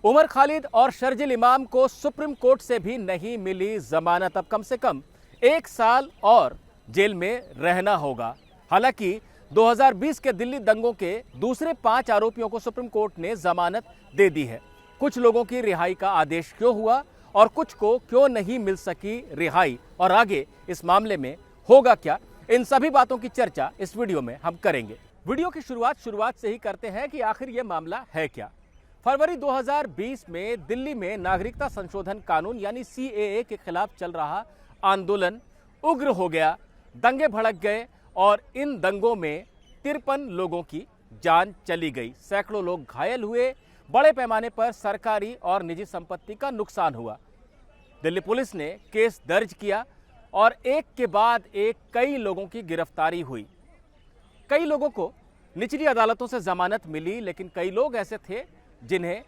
उमर खालिद और शर्जिल इमाम को सुप्रीम कोर्ट से भी नहीं मिली जमानत। अब कम से कम 1 साल और जेल में रहना होगा। हालांकि 2020 के दिल्ली दंगों के दूसरे 5 आरोपियों को सुप्रीम कोर्ट ने जमानत दे दी है। कुछ लोगों की रिहाई का आदेश क्यों हुआ और कुछ को क्यों नहीं मिल सकी रिहाई, और आगे इस मामले में होगा क्या, इन सभी बातों की चर्चा इस वीडियो में हम करेंगे। वीडियो की शुरुआत से ही करते हैं कि आखिर ये मामला है क्या। फरवरी 2020 में दिल्ली में नागरिकता संशोधन कानून यानी CAA के खिलाफ चल रहा आंदोलन उग्र हो गया, दंगे भड़क गए और इन दंगों में 53 लोगों की जान चली गई, सैकड़ों लोग घायल हुए, बड़े पैमाने पर सरकारी और निजी संपत्ति का नुकसान हुआ। दिल्ली पुलिस ने केस दर्ज किया और एक के बाद एक कई लोगों की गिरफ्तारी हुई। कई लोगों को निचली अदालतों से जमानत मिली, लेकिन कई लोग ऐसे थे जिन्हें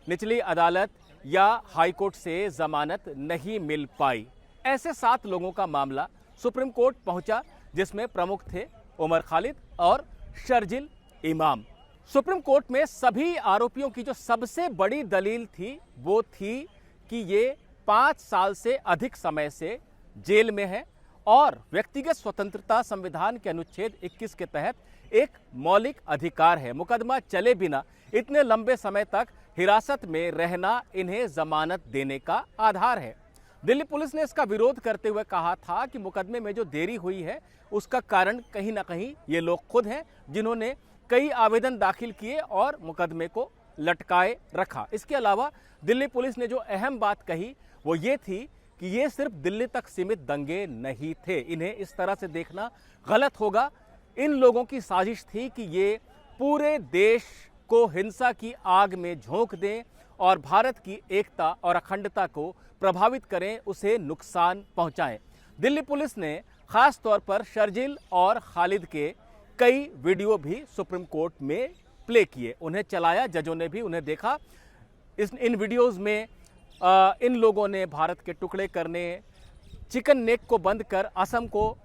निचली अदालत या हाईकोर्ट से जमानत नहीं मिल पाई। ऐसे 7 लोगों का मामला सुप्रीम कोर्ट पहुंचा, जिसमें प्रमुख थे उमर खालिद और शर्जिल इमाम। सुप्रीम कोर्ट में सभी आरोपियों की जो सबसे बड़ी दलील थी वो थी कि ये 5 साल से अधिक समय से जेल में है और व्यक्तिगत स्वतंत्रता संविधान के अनुच्छेद 21 के तहत एक मौलिक अधिकार है। मुकदमा चले बिना इतने लंबे समय तक हिरासत में रहना इन्हें जमानत देने का आधार है। दिल्ली पुलिस ने इसका विरोध करते हुए कहा था कि मुकदमे में जो देरी हुई है उसका कारण कहीं ना कहीं ये लोग खुद हैं, जिन्होंने कई आवेदन दाखिल किए और मुकदमे को लटकाए रखा। इसके अलावा दिल्ली पुलिस ने जो अहम बात कही वो ये थी कि ये सिर्फ दिल्ली तक सीमित दंगे नहीं थे, इन्हें इस तरह से देखना गलत होगा। इन लोगों की साजिश थी कि ये पूरे देश को हिंसा की आग में झोंक दें और भारत की एकता और अखंडता को प्रभावित करें, उसे नुकसान पहुंचाएं। दिल्ली पुलिस ने खास तौर पर शर्जिल और खालिद के कई वीडियो भी सुप्रीम कोर्ट में प्ले किए, उन्हें चलाया, जजों ने भी उन्हें देखा। इन वीडियोस में इन लोगों ने भारत के टुकड़े करने, चिकन नेक को बंद कर असम को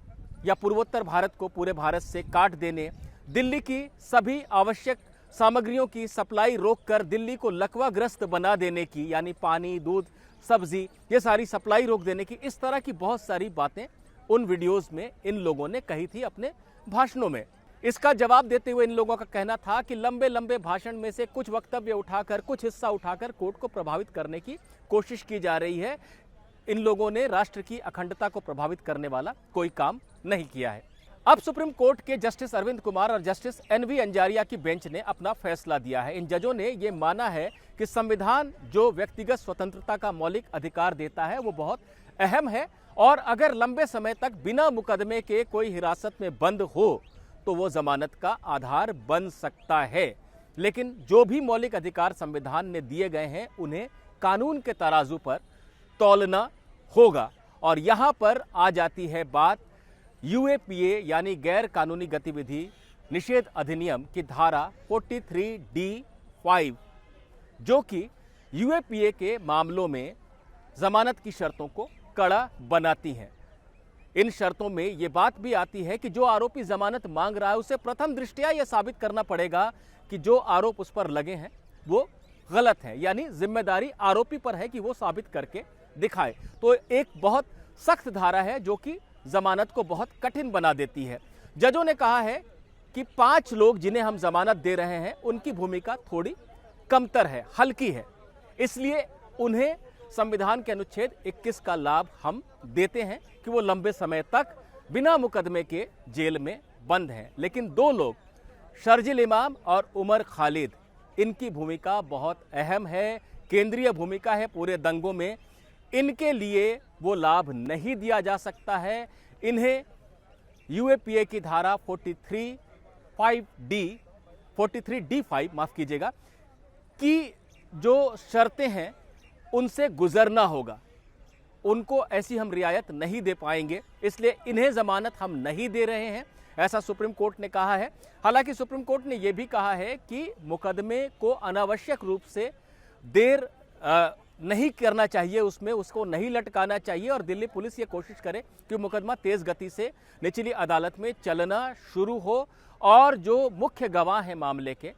या पूर्वोत्तर भारत को पूरे भारत से काट देने, दिल्ली की सभी आवश्यक सामग्रियों की सप्लाई रोककर दिल्ली को लकवाग्रस्त बना देने की, यानी पानी, दूध, सब्जी, ये सारी सप्लाई रोक देने की, इस तरह की बहुत सारी बातें उन वीडियोस में इन लोगों ने कही थी अपने भाषणों में। इसका जवाब देते हुए इन लोगों का कहना था कि लंबे लंबे भाषण में से कुछ वक्तव्य उठाकर, कुछ हिस्सा उठाकर कोर्ट को प्रभावित करने की कोशिश की जा रही है। इन लोगों ने राष्ट्र की अखंडता को प्रभावित करने वाला कोई काम नहीं किया है। अब सुप्रीम कोर्ट के जस्टिस अरविंद कुमार और जस्टिस NV अंजारिया की बेंच ने अपना फैसला दिया है। इन जजों ने यह माना है कि संविधान जो व्यक्तिगत स्वतंत्रता का मौलिक अधिकार देता है वो बहुत अहम है, और अगर लंबे समय तक बिना मुकदमे के कोई हिरासत में बंद हो तो वो जमानत का आधार बन सकता है। लेकिन जो भी मौलिक अधिकार संविधान ने दिए गए हैं उन्हें कानून के तराजू पर तौलना होगा। और यहां पर आ जाती है बात UAPA यानी गैर कानूनी गतिविधि निषेध अधिनियम की धारा 43D(5), जो कि UAPA के मामलों में जमानत की शर्तों को कड़ा बनाती हैं। इन शर्तों में यह बात भी आती है कि जो आरोपी जमानत मांग रहा है उसे प्रथम दृष्टया यह साबित करना पड़ेगा कि जो आरोप उस पर लगे हैं वो गलत है, यानी जिम्मेदारी आरोपी पर है कि वो साबित करके दिखाए। तो एक बहुत सख्त धारा है जो कि जमानत को बहुत कठिन बना देती है। जजों ने कहा है कि 5 लोग जिन्हें हम जमानत दे रहे हैं उनकी भूमिका थोड़ी कमतर है, हल्की है, इसलिए उन्हें संविधान के अनुच्छेद 21 का लाभ हम देते हैं कि वो लंबे समय तक बिना मुकदमे के जेल में बंद हैं। लेकिन 2 लोग, शर्जिल इमाम और उमर खालिद, इनकी भूमिका बहुत अहम है, केंद्रीय भूमिका है पूरे दंगों में। इनके लिए वो लाभ नहीं दिया जा सकता है। इन्हें UAPA की धारा 43D(5) माफ कीजिएगा, कि जो शर्तें हैं उनसे गुजरना होगा। उनको ऐसी हम रियायत नहीं दे पाएंगे, इसलिए इन्हें जमानत हम नहीं दे रहे हैं, ऐसा सुप्रीम कोर्ट ने कहा है। हालांकि सुप्रीम कोर्ट ने यह भी कहा है कि मुकदमे को अनावश्यक रूप से देर नहीं करना चाहिए, उसमें उसको नहीं लटकाना चाहिए, और दिल्ली पुलिस ये कोशिश करे कि मुकदमा तेज गति से निचली अदालत में चलना शुरू हो और जो मुख्य गवाह हैं मामले के,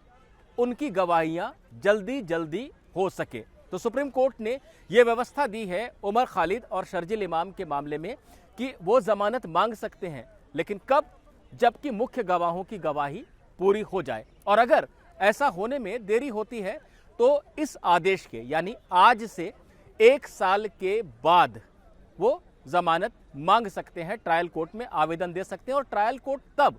उनकी गवाहियां जल्दी जल्दी हो सके। तो सुप्रीम कोर्ट ने यह व्यवस्था दी है उमर खालिद और शर्जिल इमाम के मामले में कि वो जमानत मांग सकते हैं, लेकिन कब? जबकि मुख्य गवाहों की गवाही पूरी हो जाए। और अगर ऐसा होने में देरी होती है तो इस आदेश के यानी आज से 1 साल के बाद वो जमानत मांग सकते हैं, ट्रायल कोर्ट में आवेदन दे सकते हैं और ट्रायल कोर्ट तब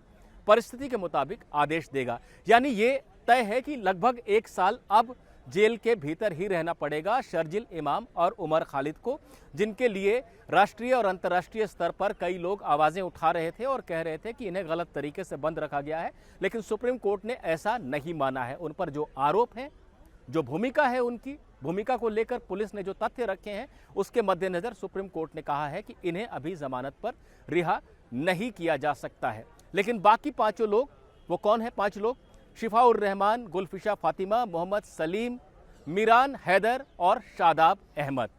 परिस्थिति के मुताबिक आदेश देगा। यानी ये तय है कि लगभग 1 साल अब जेल के भीतर ही रहना पड़ेगा शर्जिल इमाम और उमर खालिद को, जिनके लिए राष्ट्रीय और अंतर्राष्ट्रीय स्तर पर कई लोग आवाजें उठा रहे थे और कह रहे थे कि इन्हें गलत तरीके से बंद रखा गया है। लेकिन सुप्रीम कोर्ट ने ऐसा नहीं माना है। उन पर जो आरोप हैं, जो भूमिका है, उनकी भूमिका को लेकर पुलिस ने जो तथ्य रखे हैं, उसके मद्देनजर सुप्रीम कोर्ट ने कहा है कि इन्हें अभी जमानत पर रिहा नहीं किया जा सकता है। लेकिन बाकी 5 लोग, वो कौन है 5 लोग? शिफाउर रहमान, गुलफिशा फातिमा, मोहम्मद सलीम, मीरान हैदर और शादाब अहमद।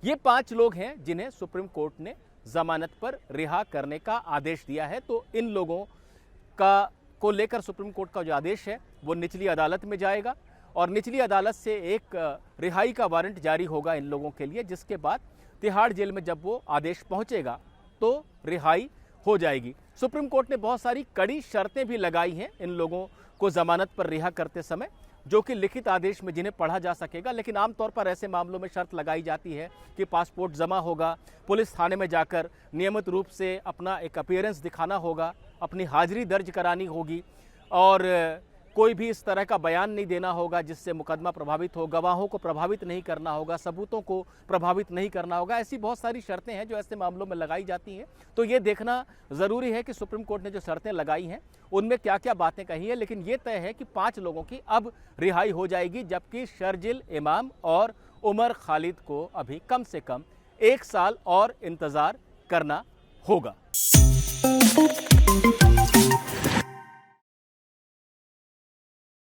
ये 5 लोग हैं जिन्हें सुप्रीम कोर्ट ने जमानत पर रिहा करने का आदेश दिया है। तो इन लोगों को लेकर सुप्रीम कोर्ट का जो आदेश है वो निचली अदालत में जाएगा और निचली अदालत से एक रिहाई का वारंट जारी होगा इन लोगों के लिए, जिसके बाद तिहाड़ जेल में जब वो आदेश पहुंचेगा तो रिहाई हो जाएगी। सुप्रीम कोर्ट ने बहुत सारी कड़ी शर्तें भी लगाई हैं इन लोगों को जमानत पर रिहा करते समय, जो कि लिखित आदेश में जिन्हें पढ़ा जा सकेगा। लेकिन आमतौर पर ऐसे मामलों में शर्त लगाई जाती है कि पासपोर्ट जमा होगा, पुलिस थाने में जाकर नियमित रूप से अपना एक अपीयरेंस दिखाना होगा, अपनी हाजिरी दर्ज करानी होगी और कोई भी इस तरह का बयान नहीं देना होगा जिससे मुकदमा प्रभावित हो, गवाहों को प्रभावित नहीं करना होगा, सबूतों को प्रभावित नहीं करना होगा। ऐसी बहुत सारी शर्तें हैं जो ऐसे मामलों में लगाई जाती हैं। तो ये देखना ज़रूरी है कि सुप्रीम कोर्ट ने जो शर्तें लगाई हैं उनमें क्या क्या बातें कही हैं। लेकिन ये तय है कि 5 लोगों की अब रिहाई हो जाएगी, जबकि शर्जिल इमाम और उमर खालिद को अभी कम से कम 1 साल और इंतज़ार करना होगा।